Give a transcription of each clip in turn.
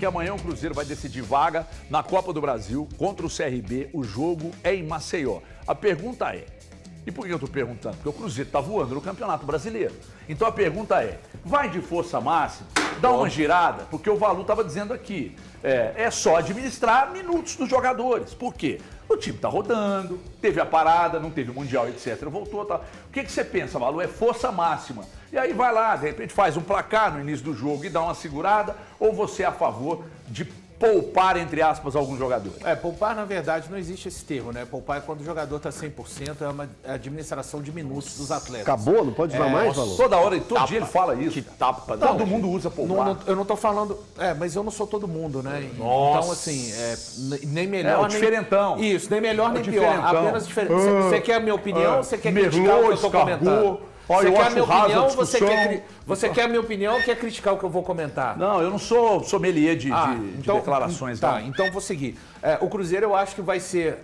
Que amanhã o Cruzeiro vai decidir vaga na Copa do Brasil contra o CRB. O jogo é em Maceió. A pergunta é, e por que eu estou perguntando? Porque o Cruzeiro está voando no Campeonato Brasileiro. Então a pergunta é, vai de força máxima, dá uma girada? Porque o Valu estava dizendo aqui, é só administrar minutos dos jogadores. Por quê? O time está rodando, teve a parada, não teve o Mundial, etc. Voltou, tá. O que você pensa, Valu? É força máxima. E aí vai lá, de repente faz um placar no início do jogo e dá uma segurada, ou você é a favor de poupar, entre aspas, alguns jogadores? Poupar, na verdade, não existe esse termo, né? Poupar é quando o jogador está 100%, é uma administração de minutos dos atletas. Acabou? Não pode usar mais, Valu? Toda hora e todo dia ele fala isso. Que tapa. Todo mundo usa poupar. Eu não tô falando... mas eu não sou todo mundo, né? Nossa. Então, assim, nem melhor... o diferentão. Isso, nem melhor, nem pior. diferentão. Apenas diferente. Você quer a minha opinião ou você quer criticar o que eu tô comentando? Olha, Você eu quer a acho minha rasa a opinião ou discussão. você quer a minha opinião ou quer criticar o que eu vou comentar? Não, eu não sou sommelier de declarações. Tá, não. então vou seguir. O Cruzeiro eu acho que vai ser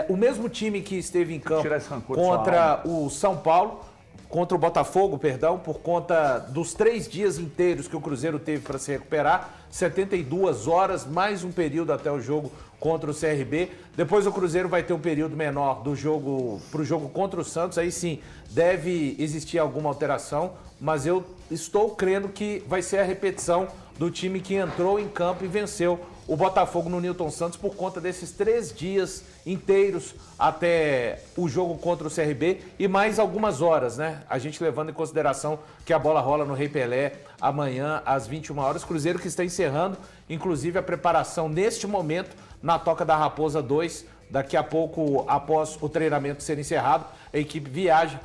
o mesmo time que esteve em campo Tirar esse rancor contra o São Paulo, contra o Botafogo, perdão, por conta dos 3 dias inteiros que o Cruzeiro teve para se recuperar, 72 horas, mais um período até o jogo contra o CRB. Depois o Cruzeiro vai ter um período menor do jogo para o jogo contra o Santos. Aí sim, deve existir alguma alteração, mas eu estou crendo que vai ser a repetição do time que entrou em campo e venceu o Botafogo no Newton Santos por conta desses 3 dias inteiros até o jogo contra o CRB e mais algumas horas, né? A gente levando em consideração que a bola rola no Rei Pelé amanhã às 21 horas. Cruzeiro que está encerrando, inclusive, a preparação neste momento na Toca da Raposa 2. Daqui a pouco, após o treinamento ser encerrado, a equipe viaja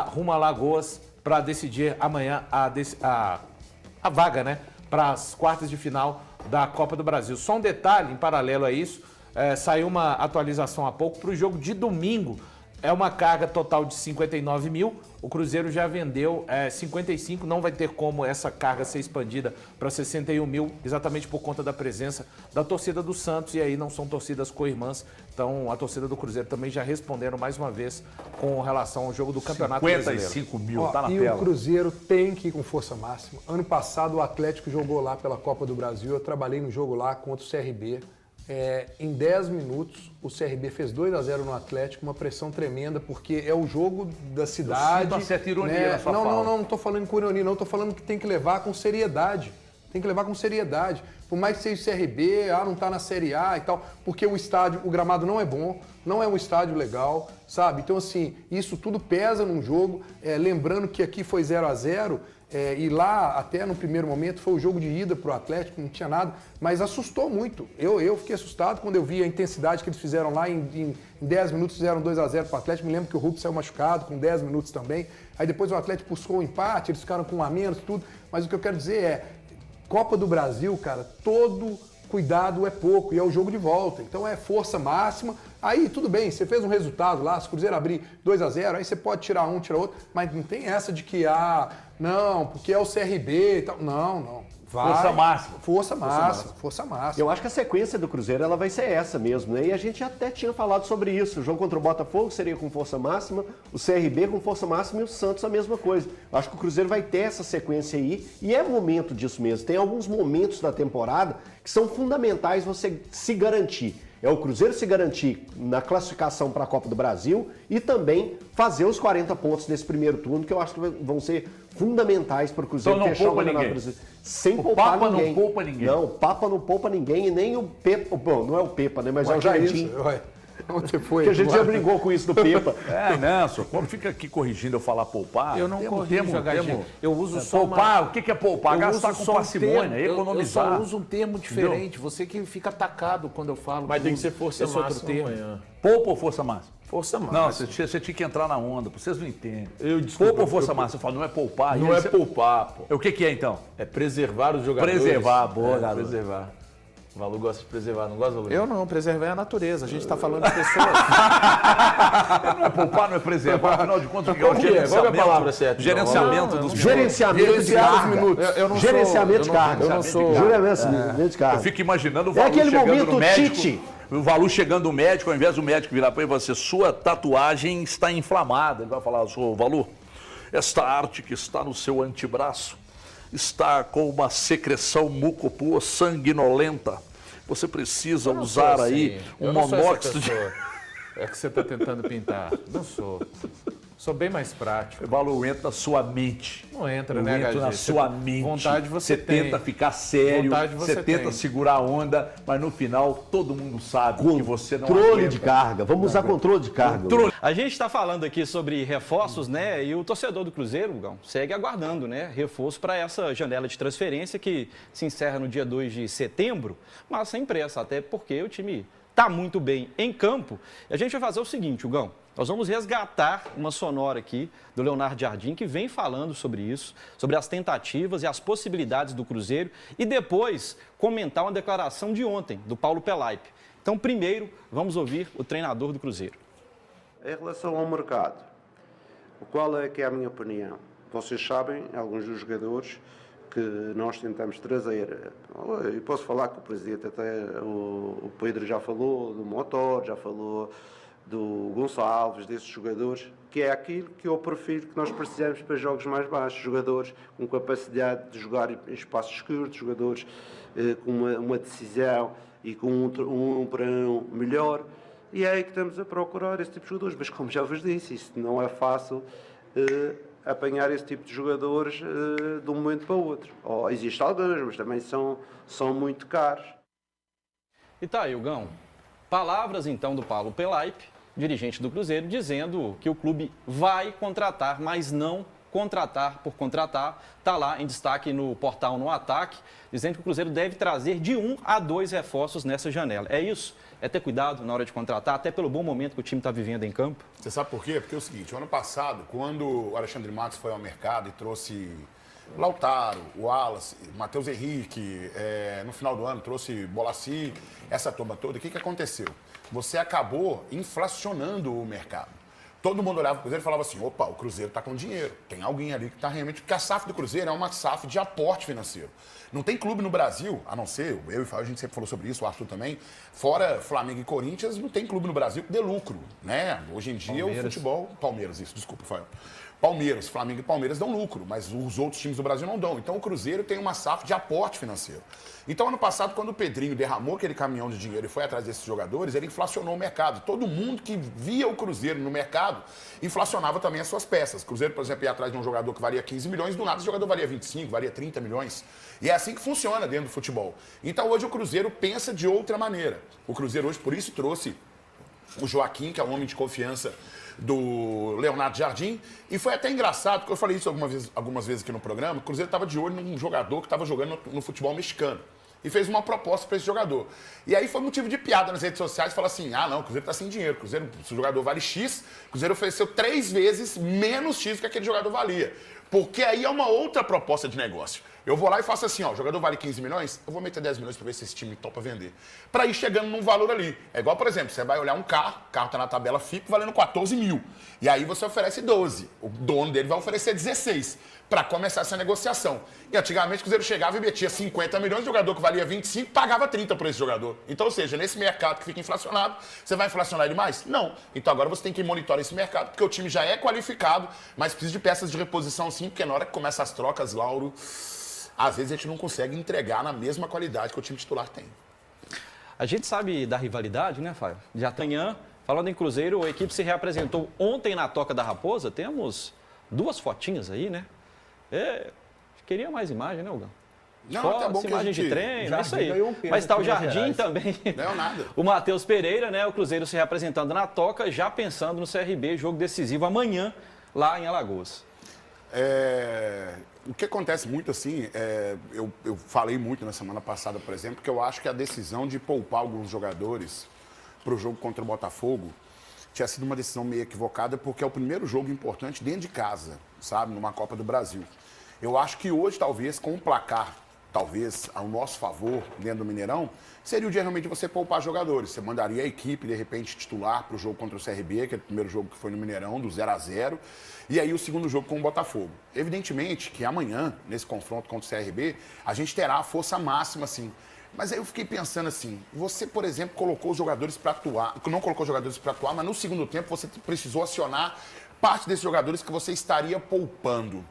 rumo a Lagoas para decidir amanhã a vaga, né? Para as quartas de final da Copa do Brasil. Só um detalhe, em paralelo a isso, saiu uma atualização há pouco para o jogo de domingo. É uma carga total de 59 mil, o Cruzeiro já vendeu 55, não vai ter como essa carga ser expandida para 61 mil, exatamente por conta da presença da torcida do Santos, e aí não são torcidas co-irmãs, então a torcida do Cruzeiro também já responderam mais uma vez com relação ao jogo do Campeonato Brasileiro. 55 mil, tá na e tela. O Cruzeiro tem que ir com força máxima. Ano passado o Atlético jogou lá pela Copa do Brasil, eu trabalhei no jogo lá contra o CRB. Em 10 minutos, o CRB fez 2-0 no Atlético, uma pressão tremenda, porque é o jogo da cidade. Eu sinto uma certa ironia na sua fala. Não estou falando com ironia, não, estou falando que tem que levar com seriedade. Tem que levar com seriedade. Por mais que seja o CRB, não está na Série A e tal, porque o estádio, o gramado não é bom, não é um estádio legal, sabe? Então, assim, isso tudo pesa num jogo. Lembrando que aqui foi 0-0, e lá, até no primeiro momento, foi o jogo de ida para o Atlético, não tinha nada, mas assustou muito. Eu fiquei assustado quando eu vi a intensidade que eles fizeram lá. Em 10 minutos fizeram 2-0 para o Atlético. Me lembro que o Hulk saiu machucado com 10 minutos também. Aí depois o Atlético buscou o empate, eles ficaram com um a menos, tudo. Mas o que eu quero dizer Copa do Brasil, cara, todo cuidado é pouco e é o jogo de volta. Então é força máxima. Aí tudo bem, você fez um resultado lá, se o Cruzeiro abrir 2-0, aí você pode tirar um, tirar outro, mas não tem essa de que, não, porque é o CRB e tal. Não. Força máxima. Força máxima. Eu acho que a sequência do Cruzeiro ela vai ser essa mesmo, né? E a gente até tinha falado sobre isso. O jogo contra o Botafogo seria com força máxima, o CRB com força máxima e o Santos a mesma coisa. Eu acho que o Cruzeiro vai ter essa sequência aí e é momento disso mesmo. Tem alguns momentos da temporada que são fundamentais você se garantir. É o Cruzeiro se garantir na classificação para a Copa do Brasil e também fazer os 40 pontos nesse primeiro turno, que eu acho que vão ser fundamentais para o Cruzeiro então não fechar o poupa Campeonato ninguém. Brasileiro. Sem O poupar Papa ninguém. não poupa ninguém. Não, o Papa não poupa ninguém e nem o Pepa. Bom, não é o Pepa, né? Mas é o Jardim. Onde você foi? Que a gente já brigou com isso do Pepa. Nelson, quando fica aqui corrigindo eu falar poupar... Eu não corrijo, eu uso só poupar, o que é poupar? Gastar com parcimônia, economizar. Eu só uso um termo diferente. Entendeu? Você que fica atacado quando eu falo. Mas tem que ser força máxima outro termo. amanhã. Poupa ou força máxima? Força máxima. Não, você tinha que entrar na onda, vocês não entendem. Desculpa, poupa ou força máxima? Eu falo, não é poupar. Não é poupar, pô. O que é então? É preservar os jogadores. Preservar, boa, galera. Preservar. O Valu gosta de preservar, não gosta, Valu? Eu não, preservar é a natureza. A gente está falando de pessoas. Não é poupar, não é preservar. Afinal de contas, qual é a palavra certa? Gerenciamento dos Gerenciamento de carga. Gerenciamento de carga. Eu não sou. Gerenciamento de carga. Eu fico imaginando o É Valu aquele chegando momento no médico. Tite. O Valu chegando no médico, ao invés do médico virar para ele e você, sua tatuagem está inflamada. Ele vai falar, Valu, esta arte que está no seu antebraço está com uma secreção mucopoa sanguinolenta, você precisa Eu não usar sou aí assim. um Eu não sou essa monóxido de... pessoa. É que você está tentando pintar. Não sou. Sou bem mais prático. Evalo, entra na sua mente. Não entra, Eu né, entro HG? na sua mente. Vontade você tem. tenta ficar sério, Vontade você tenta tem. segurar a onda, mas no final todo mundo sabe que você não Controle aguenta. de carga. Vamos usar controle de carga. A gente está falando aqui sobre reforços, né? E o torcedor do Cruzeiro, Gão, segue aguardando, né? Reforço para essa janela de transferência que se encerra no dia 2 de setembro, mas sem pressa, até porque o time está muito bem em campo. E a gente vai fazer o seguinte, Gão. Nós vamos resgatar uma sonora aqui do Leonardo Jardim, que vem falando sobre isso, sobre as tentativas e as possibilidades do Cruzeiro, e depois comentar uma declaração de ontem, do Paulo Pelaipe. Então, primeiro, vamos ouvir o treinador do Cruzeiro. Em relação ao mercado, qual é que é a minha opinião? Vocês sabem, alguns dos jogadores que nós tentamos trazer, eu posso falar que o Presidente até, o Pedro já falou do Motor, já falou do Gonçalves, desses jogadores, que é aquilo que eu prefiro que nós precisamos para jogos mais baixos, jogadores com capacidade de jogar em espaços curtos, jogadores com uma decisão e com um para um melhor, e é aí que estamos a procurar esse tipo de jogadores, mas como já vos disse, isso não é fácil apanhar esse tipo de jogadores de um momento para o outro. Existem alguns, mas também são muito caros. E tá aí, Gão. Palavras, então, do Paulo Pelaipe, dirigente do Cruzeiro, dizendo que o clube vai contratar, mas não contratar por contratar. Está lá em destaque no portal No Ataque, dizendo que o Cruzeiro deve trazer de 1 a 2 reforços nessa janela. É isso? É ter cuidado na hora de contratar, até pelo bom momento que o time está vivendo em campo? Você sabe por quê? Porque é o seguinte, o ano passado, quando o Alexandre Matos foi ao mercado e trouxe Lautaro, o Wallace, Matheus Henrique, no final do ano trouxe Bolassi, essa turma toda, o que aconteceu? Você acabou inflacionando o mercado. Todo mundo olhava para o Cruzeiro e falava assim, opa, o Cruzeiro está com dinheiro, tem alguém ali que está realmente... Porque a SAF do Cruzeiro é uma SAF de aporte financeiro. Não tem clube no Brasil, a não ser, eu e o Fábio, a gente sempre falou sobre isso, o Arthur também, fora Flamengo e Corinthians, não tem clube no Brasil que dê lucro, né? Hoje em dia o futebol... Palmeiras, isso, desculpa, Fábio. Palmeiras, Flamengo e Palmeiras dão lucro, mas os outros times do Brasil não dão. Então o Cruzeiro tem uma SAF de aporte financeiro. Então ano passado, quando o Pedrinho derramou aquele caminhão de dinheiro e foi atrás desses jogadores, ele inflacionou o mercado. Todo mundo que via o Cruzeiro no mercado inflacionava também as suas peças. O Cruzeiro, por exemplo, ia atrás de um jogador que valia 15 milhões, do nada esse jogador valia 25, valia 30 milhões. E é assim que funciona dentro do futebol. Então hoje o Cruzeiro pensa de outra maneira. O Cruzeiro hoje, por isso, trouxe o Joaquim, que é um homem de confiança do Leonardo Jardim, e foi até engraçado, porque eu falei isso algumas vezes aqui no programa, o Cruzeiro estava de olho num jogador que estava jogando no futebol mexicano, e fez uma proposta para esse jogador. E aí foi motivo de piada nas redes sociais, falar assim, não, o Cruzeiro está sem dinheiro, se o jogador vale X, o Cruzeiro ofereceu 3 vezes menos X do que aquele jogador valia, porque aí é uma outra proposta de negócio. Eu vou lá e faço assim, o jogador vale 15 milhões, eu vou meter 10 milhões para ver se esse time topa vender. Para ir chegando num valor ali. É igual, por exemplo, você vai olhar um carro, o carro está na tabela FIP valendo 14 mil. E aí você oferece 12. O dono dele vai oferecer 16 para começar essa negociação. E antigamente o Cruzeiro chegava e metia 50 milhões, o jogador que valia 25 pagava 30 por esse jogador. Então, ou seja, nesse mercado que fica inflacionado, você vai inflacionar ele mais? Não. Então agora você tem que monitorar esse mercado, porque o time já é qualificado, mas precisa de peças de reposição sim, porque na hora que começa as trocas, Lauro, às vezes a gente não consegue entregar na mesma qualidade que o time titular tem. A gente sabe da rivalidade, né, Fábio? De amanhã, falando em Cruzeiro, a equipe se reapresentou ontem na Toca da Raposa. Temos 2 fotinhas aí, né? Queria mais imagem, né, Gão? Não, Fotos, tá bom que imagem a gente... de treino, é isso aí. ganhou um peso Mas tá o aqui em Jardim Minas Gerais. também. Não, nada. O Matheus Pereira, né? O Cruzeiro se reapresentando na Toca, já pensando no CRB, jogo decisivo amanhã, lá em Alagoas. O que acontece muito assim, eu falei muito na semana passada, por exemplo, que eu acho que a decisão de poupar alguns jogadores para o jogo contra o Botafogo tinha sido uma decisão meio equivocada, porque é o primeiro jogo importante dentro de casa, sabe, numa Copa do Brasil. Eu acho que hoje, talvez, com o placar, talvez, ao nosso favor, dentro do Mineirão, seria o dia realmente de você poupar jogadores. Você mandaria a equipe, de repente, titular para o jogo contra o CRB, que é o primeiro jogo que foi no Mineirão, do 0-0, e aí o segundo jogo com o Botafogo. Evidentemente que amanhã, nesse confronto contra o CRB, a gente terá a força máxima, assim. Mas aí eu fiquei pensando assim, você, por exemplo, colocou os jogadores para atuar, não colocou os jogadores para atuar, mas no segundo tempo você precisou acionar parte desses jogadores que você estaria poupando.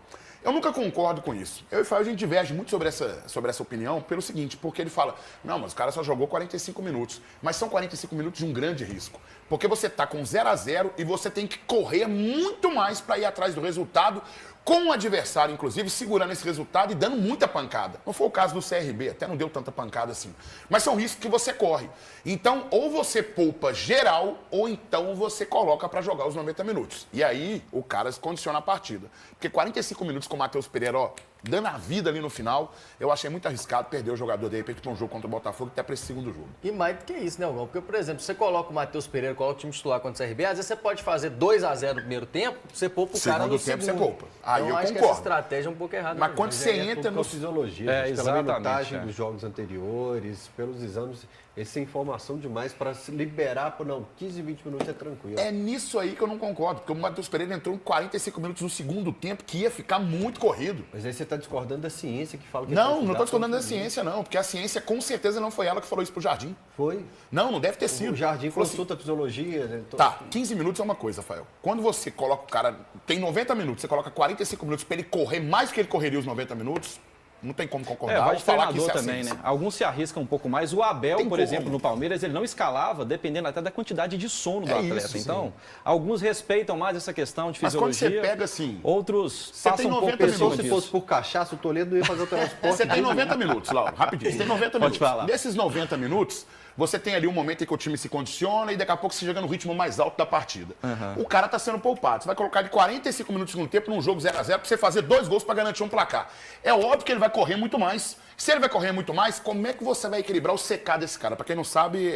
Eu nunca concordo com isso. Eu e o Fael, a gente diverge muito sobre essa opinião pelo seguinte, porque ele fala, não, mas o cara só jogou 45 minutos. Mas são 45 minutos de um grande risco. Porque você tá com 0-0 e você tem que correr muito mais para ir atrás do resultado, com o adversário, inclusive, segurando esse resultado e dando muita pancada. Não foi o caso do CRB, até não deu tanta pancada assim. Mas são riscos que você corre. Então, ou você poupa geral, ou então você coloca para jogar os 90 minutos. E aí, o cara se condiciona a partida. Porque 45 minutos com o Matheus Pereira, ó, dando a vida ali no final, eu achei muito arriscado perder o jogador, de repente, para um jogo contra o Botafogo, até para esse segundo jogo. E mais do que isso, né, Algão? Porque, por exemplo, você coloca o Matheus Pereira, coloca o time titular contra o CRB, às vezes você pode fazer 2-0 no primeiro tempo, você poupa o cara no segundo. Segundo tempo você poupa. Aí então, eu acho concordo. que essa estratégia é um pouco errada. Mas mesmo. quando você entra no... fisiologia, pela exatamente, minutagem dos jogos anteriores, pelos exames, essa informação demais para se liberar por 15, 20 minutos é tranquilo. É nisso aí que eu não concordo, porque o Matheus Pereira entrou em 45 minutos no segundo tempo, que ia ficar muito corrido. Mas aí você está discordando da ciência que fala que... Não estou discordando da ciência, não, porque a ciência com certeza não foi ela que falou isso pro Jardim. Foi. Não deve ter sido. O Jardim falou consulta a fisiologia. Né? Tá, 15 minutos é uma coisa, Rafael. Quando você coloca o cara, tem 90 minutos, você coloca 45 minutos para ele correr mais do que ele correria os 90 minutos, não tem como concordar. Vai ou de falar que treinador isso é também, assim. né? Alguns se arriscam um pouco mais. O Abel, Tem por como. exemplo, no Palmeiras, ele não escalava, dependendo até da quantidade de sono do É atleta. isso, então, alguns respeitam mais essa questão de Mas quando fisiologia. você pega assim, outros você passam tem um pouco 90 por minutos. cima Se disso. fosse por cachaça, o Toledo não ia fazer o transporte. Você tem 90 minutos, Lauro, rapidinho. Você tem 90 minutos. falar. Desses 90 minutos, você tem ali um momento em que o time se condiciona e daqui a pouco você chega no ritmo mais alto da partida. O cara tá sendo poupado. Você vai colocar de 45 minutos no segundo tempo num jogo 0-0 pra você fazer 2 gols pra garantir um placar. É óbvio que ele vai correr muito mais. Se ele vai correr muito mais, como é que você vai equilibrar o CK desse cara? Pra quem não sabe,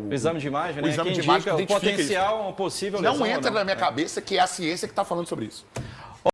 O exame de imagem, né? o exame que de imagem indica o identifica potencial, uma possível lesão. Não ou entra não. na minha cabeça que é a ciência que tá falando sobre isso.